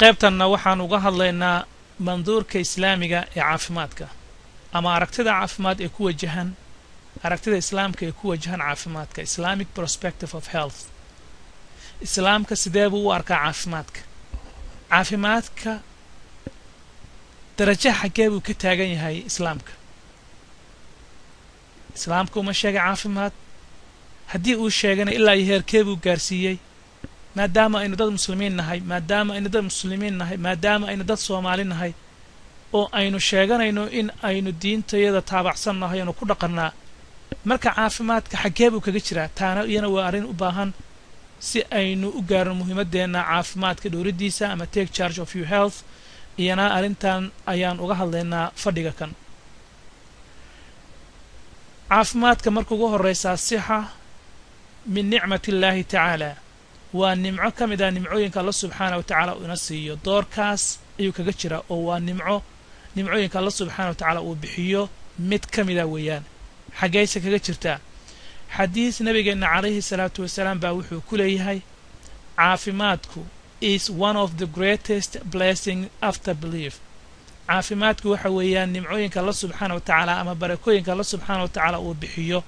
qaybtanna waxaan uga hadlaynaa manduurka islaamiga ee caafimaadka ama aragtida caafimaad ee ku wajahan aragtida islaamka ee ku wajahan caafimaadka Islamic perspective of health. islaamka sidee buu u arkaa caafimaadka darajo xagee buu ka taagan yahay islaamka uma sheega caafimaad haddii uu sheegana ilaa heerkee buu gaarsiiyey maadaama aynu dad muslimiin nahay maadaama aynu dad Soomaali nahay oo aynu sheeganayno in aynu diintayada taabacsannahay oo ku dhaqannaa marka caafimaadka xagee buu kaga jiraa taana iyana waa arrin u baahan si aynu u gaarno muhiimadeena caafimaadka dhowridiisa ama take charge of your health iyana arrintan ayaan uga hadlaynaa fadhiga kan caafimaadka marka ugu horeysa sixa min nicmatillahi ta'ala waa nimco kamid ah nimcooyinka Allah subhanahu wa ta'ala uu nasiiyo doorkaas ayuu kaga jira oo waa nimcooyinka Allah subhanahu wa ta'ala uu bixiyo mid kamid ah weeyaan xagaysa kaga jirtaa xadiis nabigeena calayhi salaatu wasalaam baa wuxuu ku leeyahay caafimaadku is one of the greatest blessing after belief caafimaadku waxa weeyaan nimcooyinka Allah subhanahu wa ta'ala ama barakooyinka Allah subhanahu wa ta'ala uu bixiyo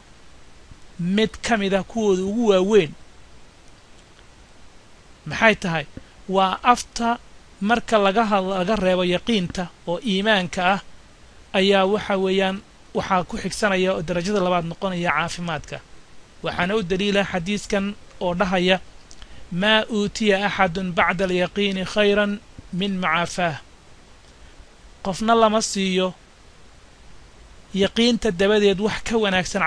mid kamid ah kuwooda ugu waaweyn maxay tahay waa after marka laga reebo yaqiinta oo iimaanka ah ayaa waxa weeyaan waxa ku xigsanaya oo darajada labaad noqonaya caafimaadka waxaana u daliila xadiiskan oo dhahaya ma utiya ahadun ba'da al-yaqin khayran min ma'afah qofna lama siiyo yaqiinta dabadeed wax ka wanaagsan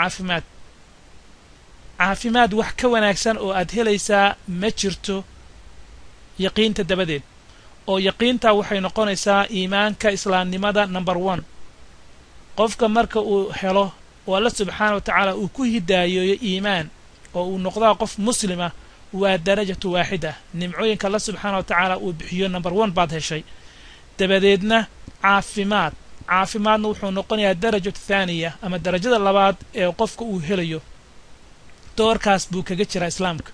caafimaad wax ka wanaagsan oo aad helaysaa ma jirto yaqiinta dabadeed oo yaqiinta waxay noqonaysaa iimaanka islaamnimada number 1 qofka marka uu helo oo Allah subhanahu wa ta'ala uu ku hidaayeeyo iimaan oo uu noqdo qof muslima waa darajatu waahida nimcooyinka Allah subhanahu wa ta'ala uu bixiyo number 1 baad heshay dabadeedna caafimaadna wuxuu noqonayaa darajada thaniya ama darajada labaad ee qofka uu helayo doorkaas buu kaga jira islaamka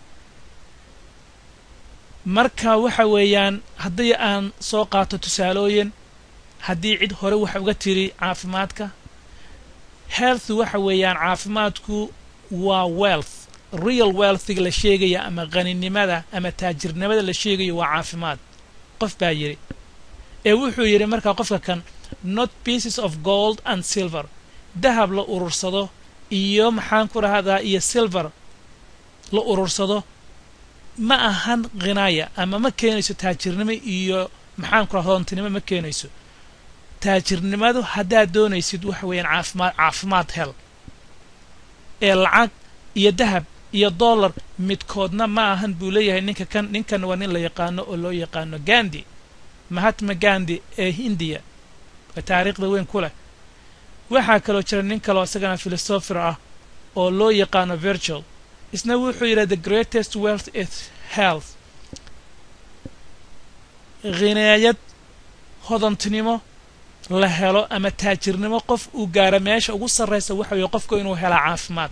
marka waxa weeyaan haddii aan soo qaato tusaalooyin haddii cid hore waxa uga tiri caafimaadka health waxa weeyaan caafimaadku waa wealth real wealth la sheegaya ama qaninimada ama taajirnimada la sheegayo waa caafimaad qof baa yiri ee wuxuu yiri marka qofka kan not pieces of gold and silver dahab la urursado iyo maxaan ku rahdaa iyo silver la urursado ma ahan qinaaya ama ma keenayso taajirnimo iyo maxaan ku rahdoontinimo ma keenayso taajirnimadu haddaad doonaysid waxa weeyaan caafimaad hel ee lacag iyo dahab iyo dollar midkoodna ma ahan buu leeyahay ninkan waa nin la yaqaano oo loo yaqaano Gandhi Mahatma Gandhi ee India taariikhda weyn ku leh waxaa kaloo jira nin kale oo isagana philosopher ah oo loo yaqaano Virgil isna wuxuu yiraahdaa the greatest wealth is health qinaayad hodantinimo la helo ama taajirnimo qof uu gaaro meesha ugu sareysa waxa weeye qofku inuu helo caafimaad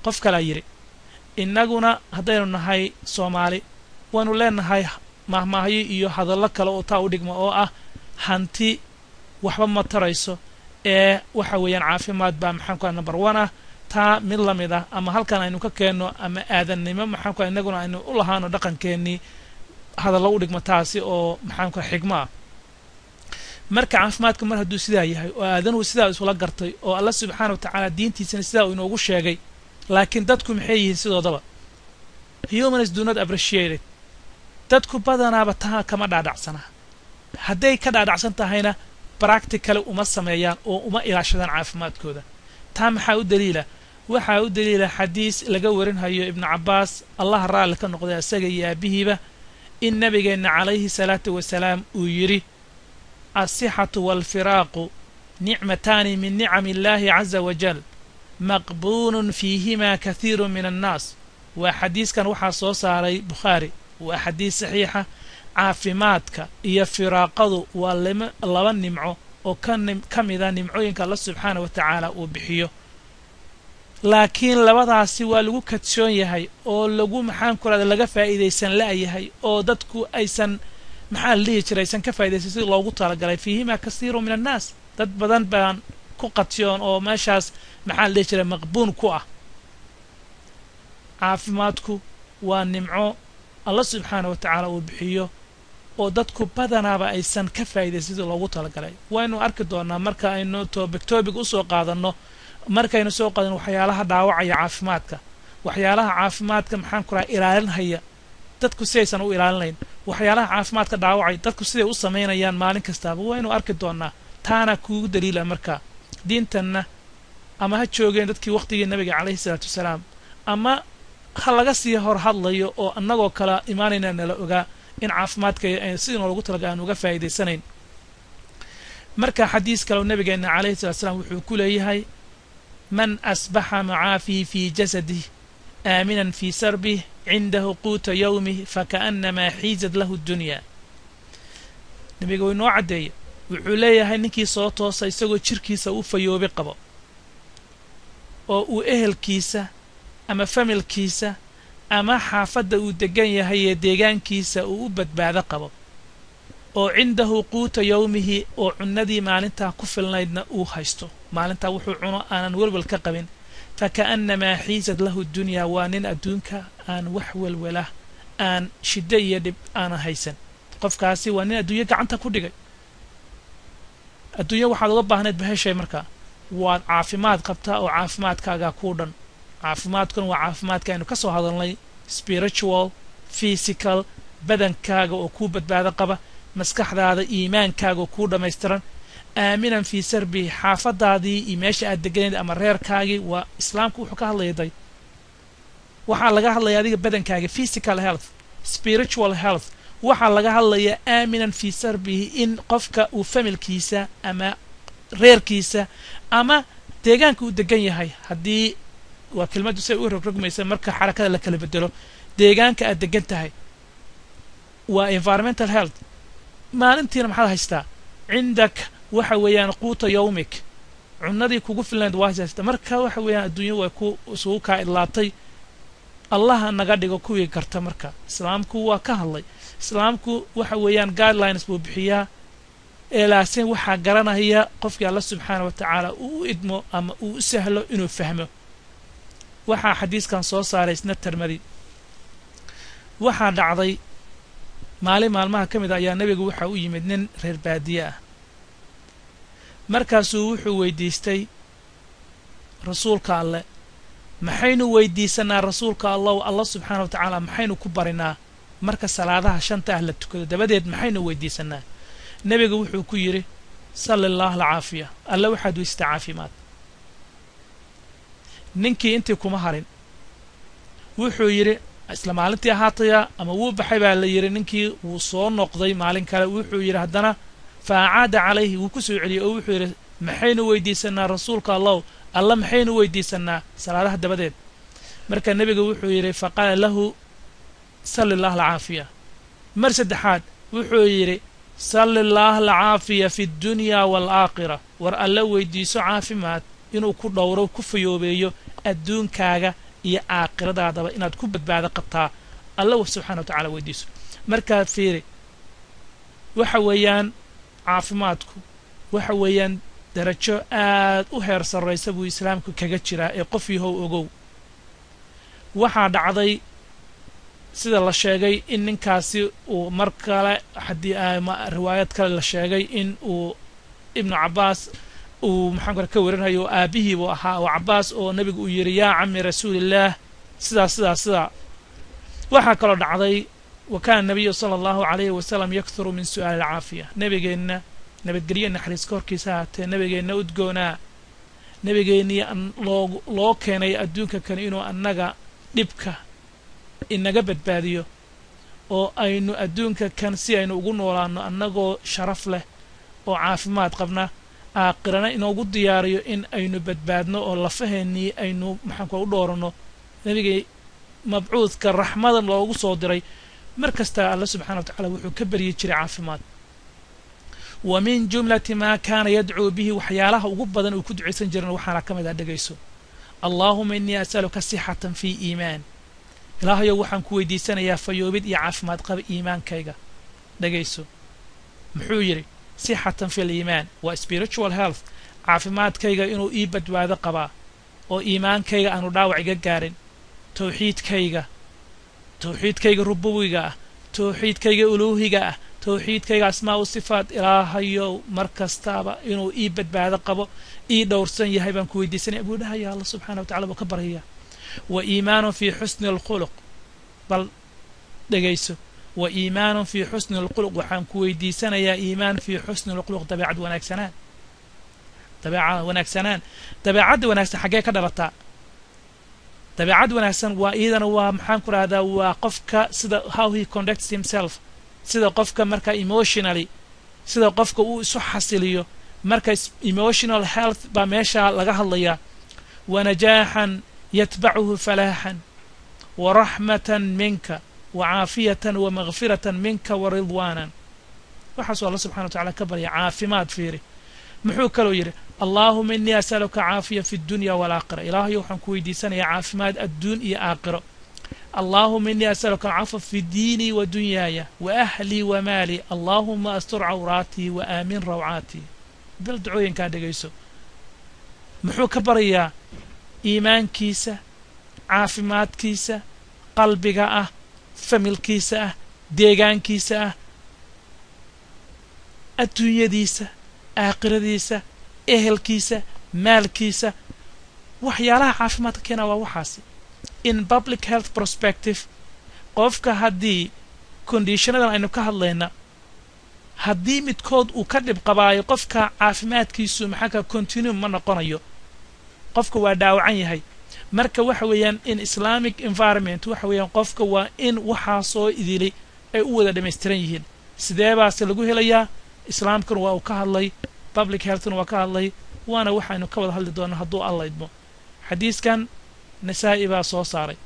qof kale yiri inaguna haddaynu nahay Soomaali waanu leenahay mahmaahiyo iyo hadallo kale oo taa u dhigmo oo ah hanti waxba ma tarayso ee waxa weeyaan caafimaad baa maxaan ku number 1 ah taa mid lamid ah ama halkan aynu ka keenno ama aadannimo maxaan ku inaguna aynu u lahaano dhaqankeennii hadallo u dhigmo taasi oo maxaan ku xigma marka caafimaadka mar hadduu sidaa yahay oo aadanuhu sidaa isula gartay oo Allah subhanahu wa ta'ala diintiisana sidaa uu inoogu sheegay laakiin dadku maxay yihiin sidoodaba humans do not appreciate it dadku badanaaba taa kama dhaadhacsana hadday ka dhaadhacsan tahayna practical uma sameeyaan oo uma ilaashadaan caafimaadkooda taa maxaa u daliila xadiis laga warin hayo ibn Abbas Allah raali ka noqday asaga iyo aabihiiba in nabigeena calayhi salaatu wasalaam uu yiri as-sihhatu wal firaqu ni'matani min ni'ami Allah azza wa jal maqbunun fihima kathirun min an-nas wa xadiiskan waxa soo saaray Bukhari wa xadiis saxiixa caafimaadka iyo firaaqadu waa laba nimco oo kamida nimcooyinka Allah subhanahu wa ta'ala uu bixiyo laakiin labadaasi waa lagu kadsoon yahay oo lagu maxaan ku raada laga faa'iideysan laayahay oo dadku aysan maxaa la dhihi jiray aysan ka faa'iidaysan sidii loogu talagalay fiihima kasiiru min annaas dad badan baan ku qatiyoon oo meeshaas maxaa la dhihi jiray maqbuun ku ah caafimaadku waa nimco allah subxaanahu wa tacaala uu bixiyo oo dadku badanaaba aysan ka faa'iidaysan sidii loogu talagalay waynu arki doonaa marka aynu toobig u soo qaadanno markaynu soo qaadan waxyaalaha dhaawacaya caafimaadka waxyaalaha caafimaadka maxaan ku rahaa ilaalinhaya dadku sidaysan u ilaalinayn waxyaalaha caafimaadka dhaawacay dadku siday u samaynayaan maalin kastaaba waynu arki doonaa taana kuugu daliila marka diintanna ama ha joogeen dadkii waqtigii nabiga calayhi salaatu wasalaam ama ha laga sii hor hadlayo oo annagoo kala imaanayna nala ogaa in caafimaadka sidii loogu talagalay aan uga faa'iidaysanayn marka xadiis kale nabigeena calayhi salaatu wasalaam wuxuu ku leeyahay man asbaxa mucaafii fii jasadih aaminan fii sarbih cindahu quuta yawmih fakaannamaa xiizad lahu ddunyaa nabiga way noo caddeeya wuxuu leeyahay ninkii soo toosa isagoo jirkiisa u fayoobi qabo oo uu ehelkiisa ama familkiisa ama xaafadda uu degan yahay ee deegaankiisa uu u badbaado qabo oo cindahu quuta yawmihi oo cunnadii maalintaa ku filnaydna uu haysto maalintaa wuxuu cuno aanan welwel ka qabin fakaannamaa xiisad lahu ddunyaa waa nin adduunka aan wax welwelah aan shiddo iyo dhib aanan haysan qofkaasi waa nin adduunyo gacanta ku dhigay adduunyo waxaad uga baahnayd baheshay markaa waad caafimaad qabtaa oo caafimaadkaagaa kuu dhan caafimaadkuna waa caafimaadka aynu ka soo hadalnay spiritual physical badankaaga oo kuu badbaado qaba maskaxdaada iimaankaaga oo kuu dhammaystiran aaminan fii sarbi xaafadaadii iyo meesha aad deganayd ama reerkaagii waa islaamku wuxuu ka hadlaya day waxaa laga hadlaya adiga badankaaga physical health spiritual health waxaa laga hadlayaa aaminan fii sarbihi in qofka uu familkiisa ama reerkiisa ama deegaanka uu degan yahay haddii waa kelmaddu say u rogrogmaysa marka xarakada la kala bedelo deegaanka aad degan tahay waa environmental health maalintiina maxaad haystaa cindak waxa weeyaan quuta yawmik cunnadii kugu filnayd waa haysta marka waxa weeyaan adduunya way ku isugu kaa idlaatay allaha naga dhigo kuwii garta marka islaamku waa ka hadlay islaamku waxa weeyaan guidelines buu bixiyaa laakiin waxaa garanaya qofkii alla subxaana wa tacaala uu idmo ama uu u sahlo inuu fahmo waxaa xadiiskan soo saaray isna Tirmidhi waxaa dhacday maalin maalmaha ka mid ayaa nabigu waxa u yimid nin reer baadiye ah markaasuu wuxuu weydiistay rasuulka alle maxaynu weydiisanaa rasuulka allah subxaana wa tacaala maxaynu ku barinaa marka salaadaha shanta ah la tukado dabadeed maxaynu weydiisanaa nabigu wuxuu ku yidhi salli allah alcaafiya alle waxaad weystaa caafimaad ninkii intii kuma harin wuxuu yidhi isla maalintii ahaataya ama wuu baxay baa la yidhi ninkii wuu soo noqday maalin kale wuxuu yidhi haddana fa acaada calayhi wuu ku soo celiyey oo wuxuu yidhi maxaynu weydiisanaa rasuulka allow alla maxaynu weydiisanaa salaadaha dabadeed marka nebiga wuxuu yidhi faqaala lahu salli allah alcaafiya mar saddexaad wuxuu yidhi salli allah alcaafiya fi ddunyaa waalaakhira war alla weydiiso caafimaad inuu ku dhowro ku fayoobeeyo adduunkaaga iyo aakhiradaadaba inaad ku badbaado qabtaa alla subxaana wa tacaala weydiiso markaa fiiri waxa weeyaan caafimaadku waxa weeyaan darajo aad u heer sarraysa buu islaamku kaga jiraa ee qof yahow ogow waxaa dhacday sida la sheegay in ninkaasi uu mar kale haddii riwaayad kale la sheegay in uu ibnu cabbaas uu maxaan ka warinayo aabihii buu ahaa oo cabbaas oo nabigu uu yidhi yaa cammi rasuulillaah sidaa waxaa kaloo dhacday wa kaana nabiyu sala allahu calayhi wasalam yakturu min su'aali alcaafiya nabigeenna nabadgelyo naxariis ka horkiisa haatee nabigeenna udgoonaa nabigeennii loo keenay adduunka kale inuu annaga dhibka inaga badbaadiyo oo aynu adduunka kan si aynu ugu noolaanno annagoo sharaf leh oo caafimaad qabna aakhirana inoogu diyaariyo in aynu badbaadno oo lafaheennii aynu maxaanku u dhooranno nebigay mabcuudka raxmadan loogu soo diray mar kasta alla subxana wa tacala wuxuu ka baryi jiray caafimaad wa min jumlati maa kaana yadcuu bihi waxyaalaha ugu badan uu ku ducaysan jiran waxaana ka mid ah dhegayso allaahuma innii as'aluka sixatan fii iimaan ilaahayow waxaan ku weydiisanayaa fayoobid iyo caafimaad qaba iimaankayga dhagayso muxuu yiri sihatan fil iimaan wa spiritual health caafimaadkayga inuu ii badbaado qabaa oo iimaankayga aanu dhaawac iga gaarin tawxiidkayga rububiga ah tawxiidkayga uluuhiga ah tawxiidkayga asmaa u sifaat ilaahayo markastaaba inuu ii badbaado qabo ii dhowrsan yahay baan ku weydiisanay abuu dhahay Allah subhanahu wa ta'ala buu ka baraya wa iimaanu fi husni al-khuluq bal dhagayso wa iimaanu fi husni al-khuluq waxaan ku weydiisanayaa iimaan fi husni al-khuluq dabeecad wanaagsanaan dabeecad wanaagsan xagee ka dhalataa dabeecad wanaagsan waa iidana waa maxaan ku raahdaa waa qofka sida how he conducts himself sida qofka marka emotionally sida qofka uu isu xasiliyo marka emotional health ba meesha laga hadlaya wa najaahan yatba'uhu falahan wa rahmatan minka wa aafiyatan wa maghfiratan minka wa ridwanan waxa Allah subhanahu wa ta'ala ka bariya caafimaad fiiri muxuu kaloo yiri اللهم إني أسألك عافية في الدنيا والآخرة إلهي وحن كويدي سنة يا عافماد الدنيا آخرة اللهم إني أسألك العفو في ديني ودنياي وأهلي ومالي اللهم أستر عوراتي وآمن روعاتي بالدعوين كان دقيسو محو كبريا إيمان كيسة عافماد كيسة قلبك فمل كيسة ديغان كيسة الدنيا ديسة آخرة ديسة ehelkiisa maalkiisa waxyaalaha caafimaadka keena waa waxaasi in public health perspective qofka haddii conditionadan aynu ka hadlayna haddii midkood uu ka dhib qabaayo qofka caafimaadkiisu maxaa ka continue ma noqonayo qofka waa dhaawacan yahay marka waxa weeyaan in islamic environment waxa weeyaan qofka waa in waxaa soo idilay ay u wada dhameystiran yihiin sidee baase lagu helayaa islaamkuna waa uu ka hadlay public health waa ka hadlay waana waxaanu ka wada hadli doonaa hadduu alla idmo xadiiskan nasaa'i baa soo saaray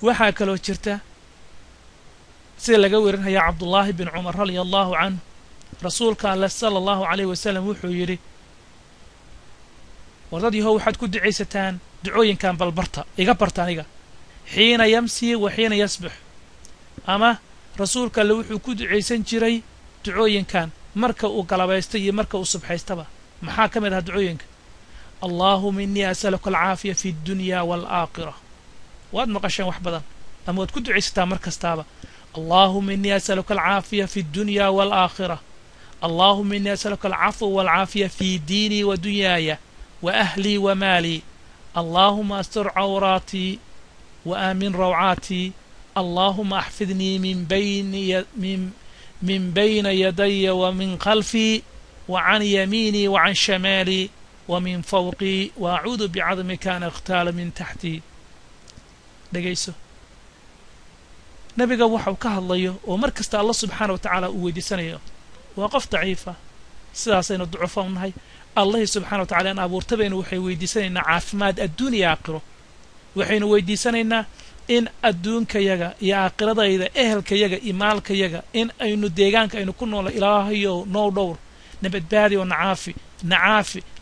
waxaa kaloo jirta sida laga warinaya cabdullaahi bin cumar radiyallahu canhu rasuulka alla sallallahu alayhi wasallam wuxuu yidhi wardadii waxaad ku ducaysataan ducooyinkan balbarta iga barta aniga xiina yamsi wa xiina yasbix ama rasuulka alla wuxuu ku ducaysan jiray ducooyinkan marka uu galabaystay iyo marka uu subxaystaba maxaa kamid ah ducooyinka allahumma inni as'aluka al-aafiya fi ad-dunya wal-aakhirah waad maqashaan wax badan ama waad ku ducaysataa markastaaba allahumma inni as'aluka al-aafiya fi ad-dunya wal-aakhirah allahumma inni as'aluka al-'afwa wal-'aafiya fi diini wa dunyaya wa ahli wa mali allahumma astur 'awrati wa amin raw'ati allahumma ahfidhni من بين يدي ومن خلفي وعن يميني وعن شمالي ومن فوقي وأعوذ بعظمك أن أغتال من تحتي دقيسو نبي وحو كهالله ومركز الله سبحانه وتعالى ويدي سنة وقف ضعيفة سلاسين الضعفاء منهي الله سبحانه وتعالى أن أبو ارتبين وحي ويدي سنة عافماد الدنيا آخره وحين ويدي سنة in adduunkayaga iyo aaqiradayda ehelkayaga iyo maalkayaga in aynu deegaanka aynu ku nool ilaahayo noo dhowr nabadbaadi oo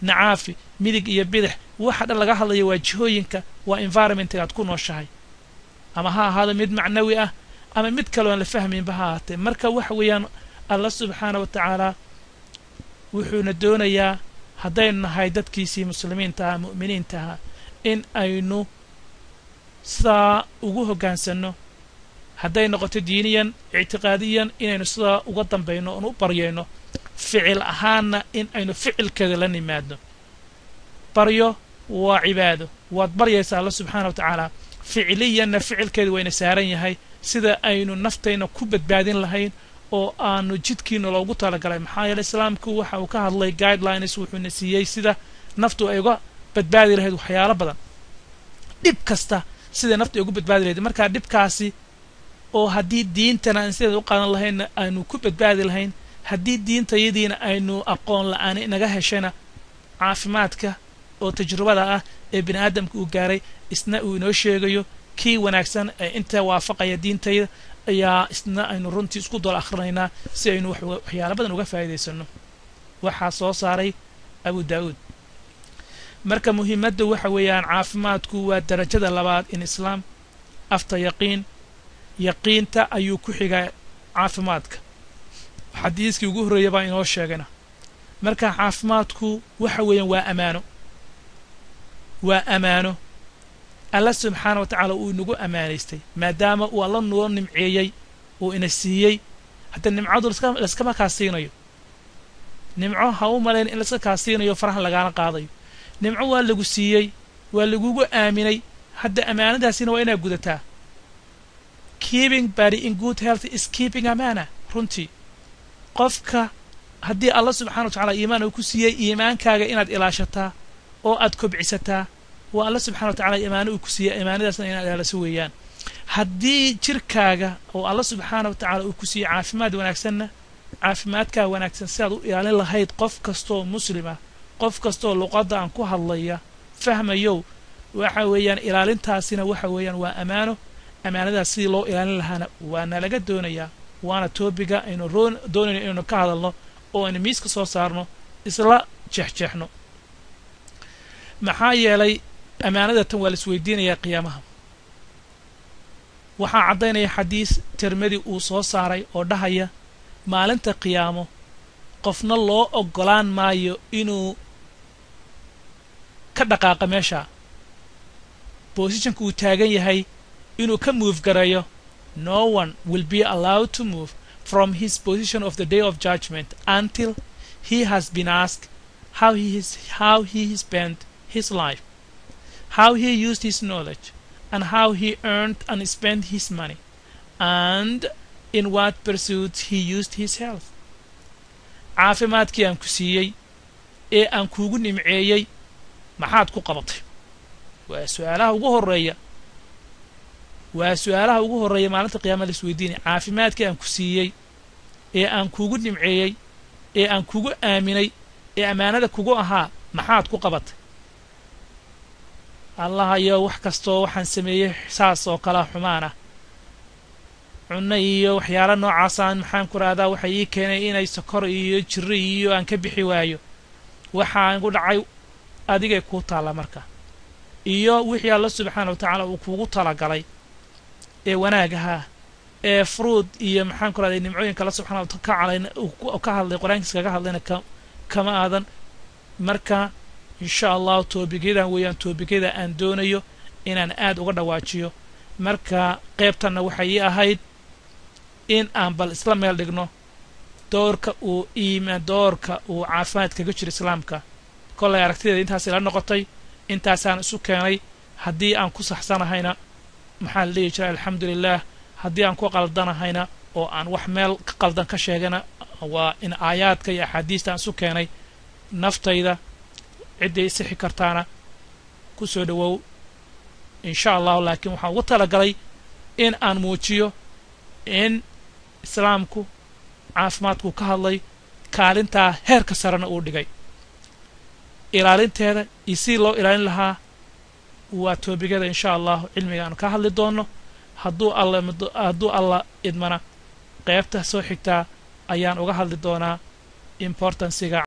nacaafi midig iyo bidix waxa dhan laga hadlayo waa jihooyinka waa environment aad ku nooshahay ama ha ahaado mid macnawi ah ama mid kale oo la fahmaynba ha ahaatee marka waxa weeyaan alla subxaanahu wa tacaala wuxuuna doonayaa haddaynu nahay dadkiisii muslimiinta ah mu'miniinta ah in aynu sidaa ugu hoggaansanno hadday noqoto diiniyan ictiqaadiyan inaynu sidaa uga dambayno oon u baryayno ficil ahaanna in aynu ficilkeeda la nimaadno baryo waa cibaado waad baryaysaa alla subxaana wa tacaala ficiliyanna ficilkeeda wayna saaran yahay sida aynu naftayna ku badbaadin lahayn oo aanu jidkiina loogu talagalay maxaa yeele islaamku waxa uu ka hadlay guidelines wuxuuna siiyey sida naftu ay uga badbaadi lahayd waxyaalo badan dhib kasta sida naftu ay ugu badbaadi lahayd markaa dhibkaasi oo haddii diintana aan sideeda u qaadan lahaynna aynu ku badbaadi lahayn haddii diintayadiina aynu aqoon la-aan inaga heshayna caafimaadka oo tajrubada ah ee bini aadamka uu gaaray isna uu inoo sheegayo kii wanaagsan ee inta waafaqaya diintayda ayaa isna aynu runtii isku dol akhrinaynaa si aynu waxyaalo badan uga faa'iidaysano waxaa soo saaray abu daa'uud marka muhiimadda waxa weeyaan caafimaadku waa darajada labaad in islaam after yaqiinta ayuu ku xigaa caafimaadka xadiiskii ugu horreeyay baa inoo sheegana marka caafimaadku waxa weeyaan waa amaano Allah subhanahu wa ta'ala uu nagu amaanaystay maadaama uu alla noo nimceeyay oo ina siiyay hatta nimcadu iskama kaasiinayo nimco ha u maleen in iska kaasiinayo farahan lagaana qaadayo nimco waa lagu siiyay waa lagugu aaminay hadda amaanadaasina waa inaad gudataa keeping body in good health is keeping amana runtii qofka haddii Allah subhanahu wa ta'ala iimaan uu ku siiyay iimaankaaga inaad ilaashataa oo aad kobcisataa waa Allah subhanahu wa ta'ala iimaan uu ku siiyay iimaanadaasna inaad ilaaliso weeyaan haddii jirkaaga oo Allah subhanahu wa ta'ala uu ku siiyay caafimaad wanaagsanna caafimaadka wanaagsan si aad u ilaalin lahayd qof kasto muslima qof kasto luqadda aan ku hadlaya fahmayo waxa weeyaan ilaalintaasina waxa weeyaan waa amaanadaas si loo ilaalin lahaana waana laga doonayaa waana toobiga aynu doonayno inaynu ka hadalno oo aynu miiska soo saarno isla jeexjeexno maxaa yeelay amaanadatan waa la isweydiinayaa qiyaamaha waxaa caddaynaya xadiis tirmidi uu soo saaray oo dhahaya maalinta qiyaamo qofna loo ogolaan maayo inuu ka dhaqaaqa meesha positionka uu taagan yahay inuu ka move garayo no one will be allowed to move from his position of the day of judgment until he has been asked how he spent his life, how he used his knowledge, and how he earned and spent his money, and in what pursuits he used his health. caafimaadkii aan ku siiyey ee aan kuugu nimceeyey maxaad ku qabatay waa su'aalaha ugu horreeya maalinta qiyaamada la isweydiinay caafimaadkii aan ku siiyey ee aan kuugu nimceeyey ee aan kugu aaminay ee amaanada kugu ahaa maxaad ku qabatay allah ayo wax kastoo waxaan sameeyey saas oo kala xumaana cunno iyo waxyaalo noocaasaan maxaan ku raadaa waxa ii keenay inay sokor iyo jirro iyo aan ka bixi waayo waxaan ku dhacay adigay ku taala marka iyo wixii Allah subhanahu wa ta'ala uu kugu talagalay ee wanaagaha ee fruit iyo maxaan ku raaday nimcooyinka Allah subhanahu wa ta'ala ka hadlay quraankiisa kaga hadlayna kama aadan marka insha Allah toobigeedan weeyaan toobigeeda aan doonayo inaan aad uga dhawaajiyo marka qaybtana waxay ahayd in aan bal isla meel dhigno doorka uu caafimaad kaga jiro islaamka kolay aragtideeda intaas ila noqotay intaasaan isu keenay haddii aan ku saxsanahayna maxaa la dhihi jiray alxamdulilah haddii aan ku qaldanahayna oo aan wax meel ka qaldan ka sheegana waa in aayaadka iyo axaadiista aan isu keenay naftayda ciddii sixi kartaana ku soo dhawow insha Allah laakiin waxaan ugu talagalay in aan muujiyo in islaamku caafimaadku ka hadlay kaalintaa heerka sarena uu dhigay ilaalinteeda iyo si loo ilaalin lahaa waa toobigada insha Allah cilmiga aan ka hadli doono hadduu alla idmana qaybta soo xigtaa ayaan uga hadli doonaa importance-ga